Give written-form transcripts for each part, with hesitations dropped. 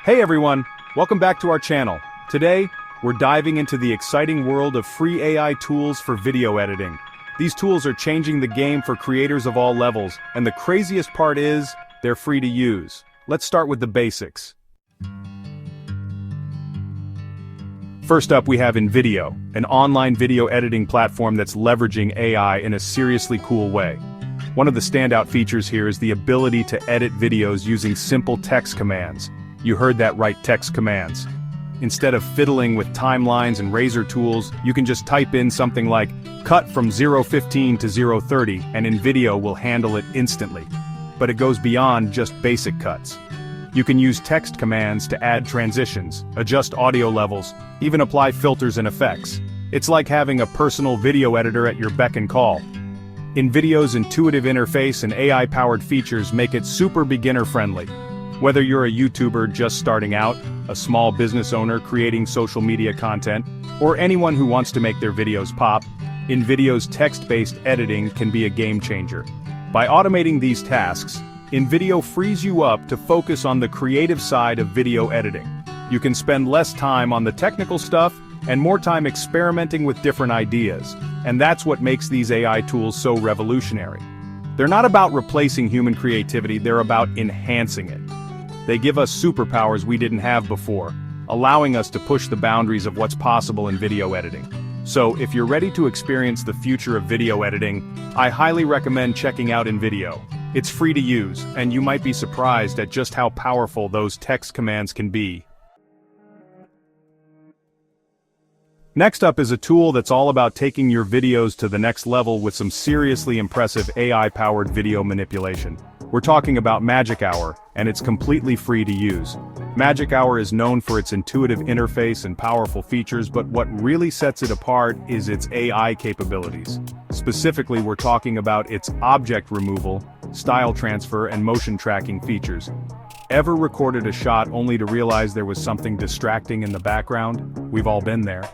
Hey everyone, welcome back to our channel. Today, we're diving into the exciting world of free AI tools for video editing. These tools are changing the game for creators of all levels, and the craziest part is, they're free to use. Let's start with the basics. First up, we have InVideo, an online video editing platform that's leveraging AI in a seriously cool way. One of the standout features here is the ability to edit videos using simple text commands. You heard that right, text commands. Instead of fiddling with timelines and razor tools, you can just type in something like, cut from 0:15 to 0:30, and InVideo will handle it instantly. But it goes beyond just basic cuts. You can use text commands to add transitions, adjust audio levels, even apply filters and effects. It's like having a personal video editor at your beck and call. InVideo's intuitive interface and AI-powered features make it super beginner-friendly. Whether you're a YouTuber just starting out, a small business owner creating social media content, or anyone who wants to make their videos pop, InVideo's text-based editing can be a game-changer. By automating these tasks, InVideo frees you up to focus on the creative side of video editing. You can spend less time on the technical stuff and more time experimenting with different ideas, and that's what makes these AI tools so revolutionary. They're not about replacing human creativity, they're about enhancing it. They give us superpowers we didn't have before, allowing us to push the boundaries of what's possible in video editing. So, if you're ready to experience the future of video editing, I highly recommend checking out InVideo. It's free to use, and you might be surprised at just how powerful those text commands can be. Next up is a tool that's all about taking your videos to the next level with some seriously impressive AI-powered video manipulation. We're talking about Magic Hour, and it's completely free to use. Magic Hour is known for its intuitive interface and powerful features, but what really sets it apart is its AI capabilities. Specifically, we're talking about its object removal, style transfer, and motion tracking features. Ever recorded a shot only to realize there was something distracting in the background? We've all been there.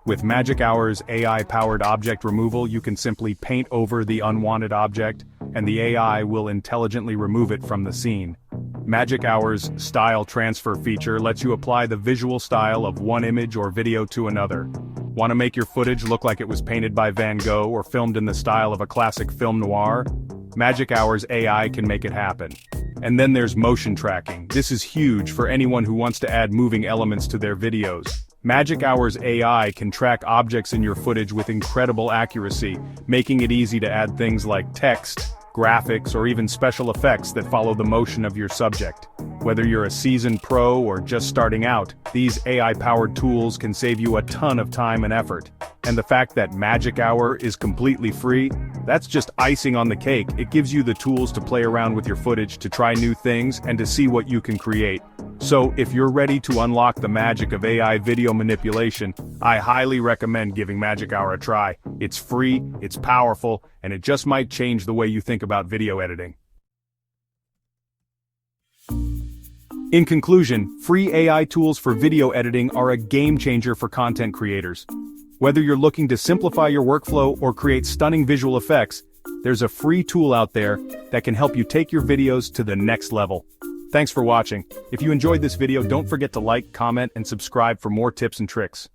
With Magic Hour's AI-powered object removal, you can simply paint over the unwanted object, and the AI will intelligently remove it from the scene. Magic Hour's style transfer feature lets you apply the visual style of one image or video to another. Want to make your footage look like it was painted by Van Gogh or filmed in the style of a classic film noir? Magic Hour's AI can make it happen. And then there's motion tracking. This is huge for anyone who wants to add moving elements to their videos. Magic Hour's AI can track objects in your footage with incredible accuracy, making it easy to add things like text, graphics, or even special effects that follow the motion of your subject. Whether you're a seasoned pro or just starting out, these AI-powered tools can save you a ton of time and effort. And the fact that Magic Hour is completely free, that's just icing on the cake. It gives you the tools to play around with your footage, to try new things, and to see what you can create. So, if you're ready to unlock the magic of AI video manipulation, I highly recommend giving Magic Hour a try. It's free, it's powerful, and it just might change the way you think about video editing. In conclusion, free AI tools for video editing are a game changer for content creators. Whether you're looking to simplify your workflow or create stunning visual effects, there's a free tool out there that can help you take your videos to the next level. Thanks for watching. If you enjoyed this video, don't forget to like, comment, and subscribe for more tips and tricks.